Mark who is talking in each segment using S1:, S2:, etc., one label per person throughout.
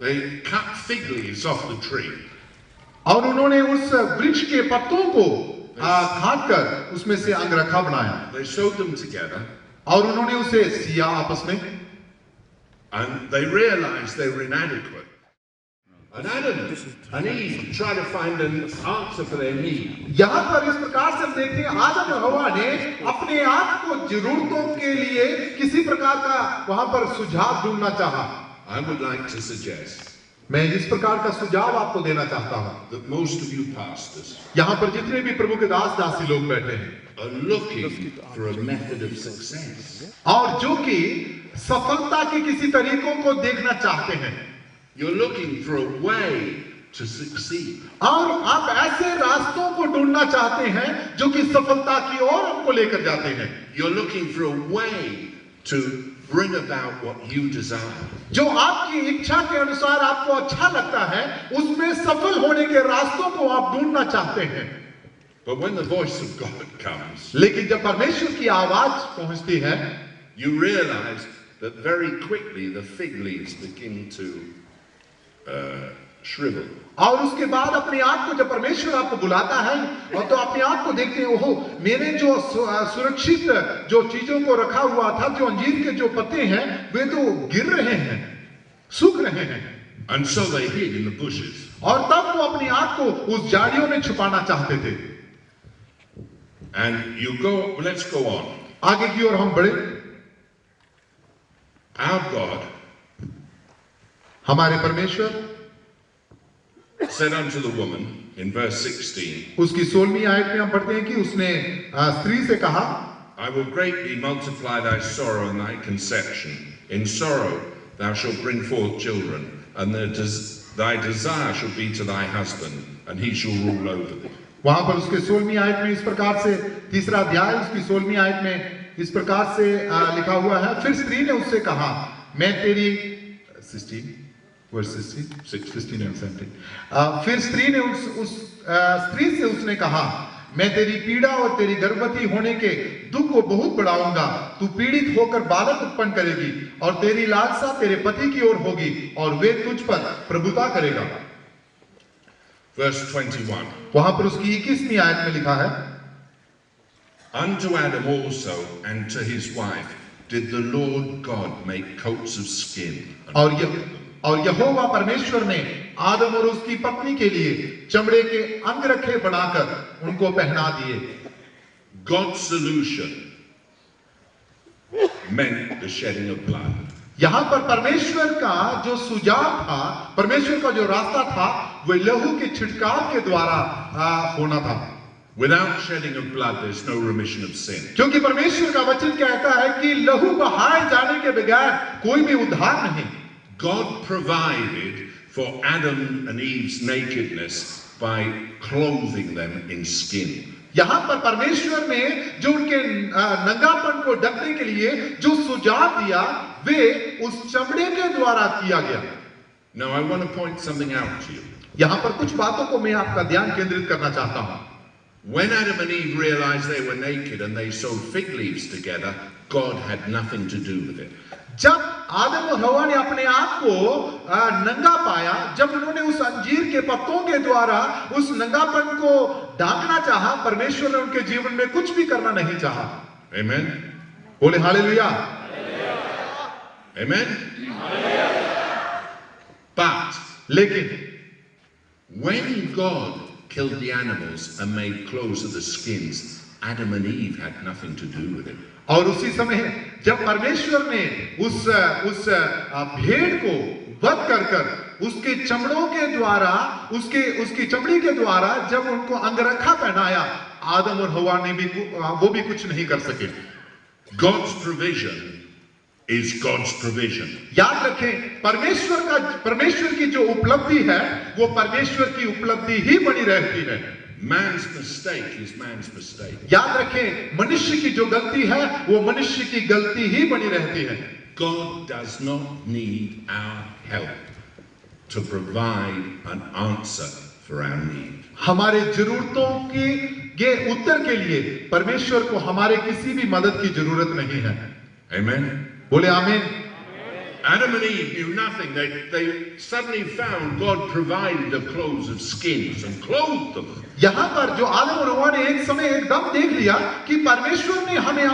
S1: They cut fig leaves off the tree.
S2: और उन्होंने उस वृक्ष के पत्तों को काटकर उसमें से अंगरखा बनाया.
S1: They sewed them together.
S2: और उन्होंने उसे सिया आपस में.
S1: And they realized they were inadequate. And Adam and Eve tried to find an answer for their need.
S2: यहाँ पर इस प्रकार से हम देखते हैं आदम और हवा ने अपने आप को जरूरतों के लिए किसी प्रकार का वहां पर सुझाव ढूंढना चाहा.
S1: I would like to suggest
S2: मैं इस प्रकार का सुझाव आपको देना चाहता हूं
S1: that most of you pastors
S2: यहाँ पर जितने भी प्रभु के दास दासी लोग बैठे हैं
S1: are looking for a method of success.
S2: और जो कि सफलता के किसी तरीकों को देखना चाहते हैं.
S1: You're looking for a way to succeed.
S2: और आप ऐसे रास्तों को ढूंढना चाहते हैं जो कि सफलता की ओर हमको लेकर जाते हैं.
S1: You're looking for a way to bring about what you desire.
S2: जो आपकी इच्छा के अनुसार आपको अच्छा लगता है उसमें सफल होने के रास्तों को आप ढूंढना चाहते हैं.
S1: But when the voice of God comes,
S2: लेकिन जब परमेश्वर की आवाज पहुंचती है,
S1: you realize that very quickly the fig leaves begin to shrivel.
S2: और उसके बाद अपने आप को जब परमेश्वर आपको बुलाता है और तो अपने आप को देखते हैं, ओहो मैंने जो सुरक्षित जो चीजों को रखा हुआ था, जो अंजीर के जो पत्ते हैं वे तो गिर रहे हैं, सूख रहे हैं.
S1: And so they hid in the bushes.
S2: और तब वो अपने आप को उस झाड़ियों में छुपाना चाहते थे.
S1: And you go, let's go on.
S2: आगे की ओर हम बढ़े.
S1: Our God
S2: हमारे परमेश्वर
S1: said unto the woman in verse 16,
S2: उसकी 16वीं आयत में हम पढ़ते हैं कि उसने स्त्री से कहा,
S1: I will greatly multiply thy sorrow and thy conception. In sorrow thou shalt bring forth children, and thy desire shall be to thy husband, and he shall rule over thee.
S2: वहां पर उसके 16वीं आयत में इस प्रकार से, तीसरा अध्याय उसकी 16वीं आयत में इस प्रकार से लिखा हुआ है, फिर स्त्री ने उससे कहा, मैं तेरी 16 verse 16 and 17. फिर स्त्री ने उस स्त्री से उसने कहा, मैं तेरी पीड़ा और तेरी गर्भवती होने के दुख को बहुत बढ़ाऊंगा. तू पीड़ित होकर बालक उत्पन्न करेगी और तेरी लालसा तेरे पति की ओर होगी और वे तुझ पर प्रभुता करेगा.
S1: Verse 21.
S2: वहां पर उसकी 21वीं आयत में लिखा है,
S1: Unto Adam also and to his wife did the Lord God make coats of skin.
S2: और यहोवा परमेश्वर ने आदम और उसकी पत्नी के लिए चमड़े के अंगरखे बनाकर उनको पहना दिए.
S1: God's solution meant the shedding of blood.
S2: यहां पर परमेश्वर का जो सुझाव था, परमेश्वर का जो रास्ता था, वह लहू के छिड़काव के द्वारा होना था.
S1: Without shedding of blood, there's no remission of sin.
S2: क्योंकि परमेश्वर का वचन कहता है कि लहू बहाए जाने के बगैर कोई भी उद्धार नहीं.
S1: God provided for Adam and Eve's nakedness by clothing them in skin.
S2: यहां पर परमेश्वर ने जो उनके नंगापन को ढकने के लिए जो सुझाव दिया, वे उस चमड़े के द्वारा किया गया.
S1: Now I want to point something out to you.
S2: यहां पर कुछ बातों को मैं आपका ध्यान केंद्रित करना चाहता हूं.
S1: When Adam and Eve realized they were naked and they sewed fig leaves together, God had nothing to do with it.
S2: जब आदम और हवा ने अपने आप को नंगा पाया, जब उन्होंने उस अंजीर के पत्तों के द्वारा उस नंगापन को ढांकना चाहा, परमेश्वर ने उनके जीवन में कुछ भी करना नहीं चाहा.
S1: Amen.
S2: बोले हालेलुया.
S1: Amen. But
S2: लेकिन
S1: when God killed the animals and made clothes of the skins, Adam and Eve had nothing to do with it.
S2: और उसी समय जब परमेश्वर ने उस भेड़ को वध कर उसके चमड़ों के द्वारा उसकी चमड़ी के द्वारा जब उनको अंगरखा पहनाया, आदम और हवा ने भी वो भी कुछ नहीं कर सके.
S1: God's provision is God's provision.
S2: याद रखें, परमेश्वर की जो उपलब्धि है वो परमेश्वर की उपलब्धि ही बनी रहती है.
S1: Man's mistake is man's mistake.
S2: याद रखें, मनुष्य की जो गलती है वो मनुष्य की गलती ही बनी रहती है.
S1: God does not need our help to provide an answer for our need.
S2: हमारे जरूरतों के उत्तर के लिए परमेश्वर को हमारे किसी भी मदद की जरूरत नहीं है.
S1: Amen.
S2: बोले आमीन.
S1: Adam and Eve knew nothing. They suddenly found God provided the clothes of skins and clothed them.
S2: यहाँ पर जो आदम और हव्वा ने एक समय एकदम देख लिया कि परमेश्वर ने हमें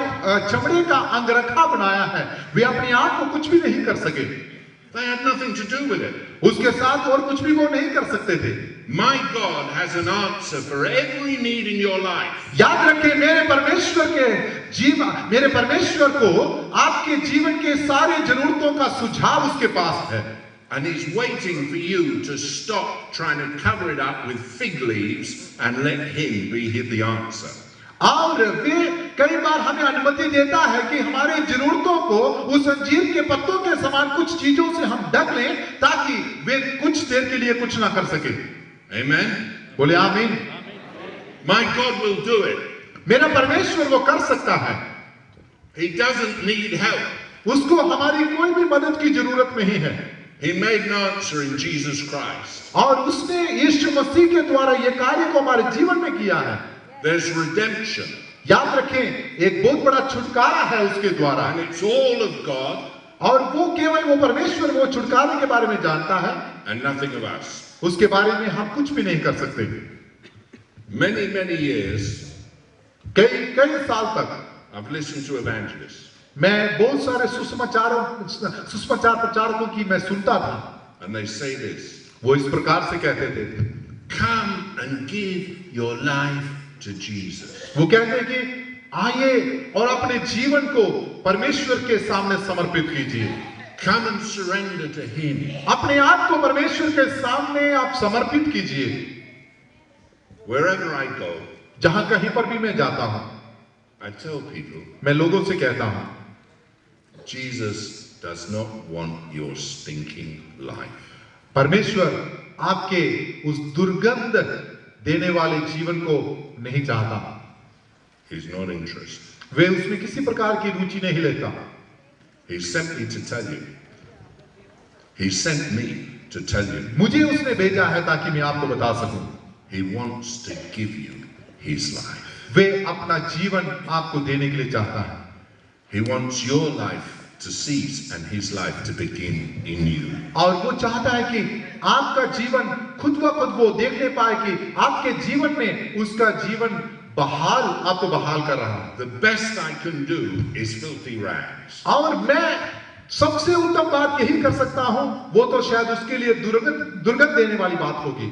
S2: चमड़े का अंगरखा बनाया है, वे अपने आप को कुछ भी नहीं कर सके।
S1: They had nothing to do with it.
S2: उसके साथ और कुछ भी वो नहीं कर सकते थे।
S1: My God has an answer for every need in your life.
S2: याद रखें, मेरे परमेश्वर को आपके जीवन के सारे जरूरतों का सुझाव उसके पास है।
S1: And he's waiting for you to stop trying to cover it up with fig leaves and let him be the answer.
S2: और वे कई बार हमें अनुमति देता है कि हमारे जरूरतों को उस अंजीर के पत्तों के समान कुछ चीजों से हम ढक लें ताकि वे कुछ देर के लिए कुछ ना कर सके।
S1: Amen.
S2: बोले आमीन।
S1: My God will do it.
S2: मेरा परमेश्वर वो कर सकता है।
S1: He doesn't need help.
S2: उसको हमारी कोई भी मदद की जरूरत नहीं है।
S1: He made an answer in Jesus Christ.
S2: और उसने यीशु मसीह के द्वारा ये कार्य को हमारे जीवन में किया है।
S1: There's redemption.
S2: याद रखें, एक बहुत बड़ा छुटकारा है उसके द्वारा।
S1: And it's all of God.
S2: और वो केवल वो परमेश्वर वो छुटकारे के बारे में जानता है।
S1: And nothing of us.
S2: उसके बारे में हम कुछ भी नहीं कर सकते।
S1: Many years.
S2: कई साल तक
S1: I've listened to evangelists.
S2: मैं बहुत सारे सुसमाचार प्रचारकों की मैं सुनता था।
S1: And they say this.
S2: वो इस प्रकार से कहते थे,
S1: Come and give your life to Jesus.
S2: वो कहते हैं कि आइए और अपने जीवन को परमेश्वर के सामने समर्पित कीजिए।
S1: Come and surrender to him.
S2: अपने आप को परमेश्वर के सामने आप समर्पित कीजिए।
S1: Wherever I go,
S2: जहां कहीं पर भी मैं जाता हूं,
S1: I tell people,
S2: मैं लोगों से कहता हूं,
S1: Jesus does not want your stinking life.
S2: परमेश्वर आपके उस दुर्गंध देने वाले जीवन को नहीं चाहता।
S1: He's not interested.
S2: वे उसमें किसी प्रकार की रुचि नहीं लेता।
S1: He sent me to tell you. He sent me to tell you.
S2: मुझे उसने भेजा है ताकि मैं आपको बता सकूं।
S1: He wants to give you his life.
S2: वे अपना जीवन आपको देने के लिए चाहता है।
S1: He wants your life to cease and his life to begin in you.
S2: और वो चाहता है कि आपका जीवन खुद ब खुद वो देखने पाए कि आपके जीवन में उसका जीवन आपको बहाल कर रहा है।
S1: The best I can do is filthy rags.
S2: और मैं सबसे उत्तम बात यही कर सकता हूं, वो तो शायद उसके लिए दुर्गंध देने वाली बात होगी।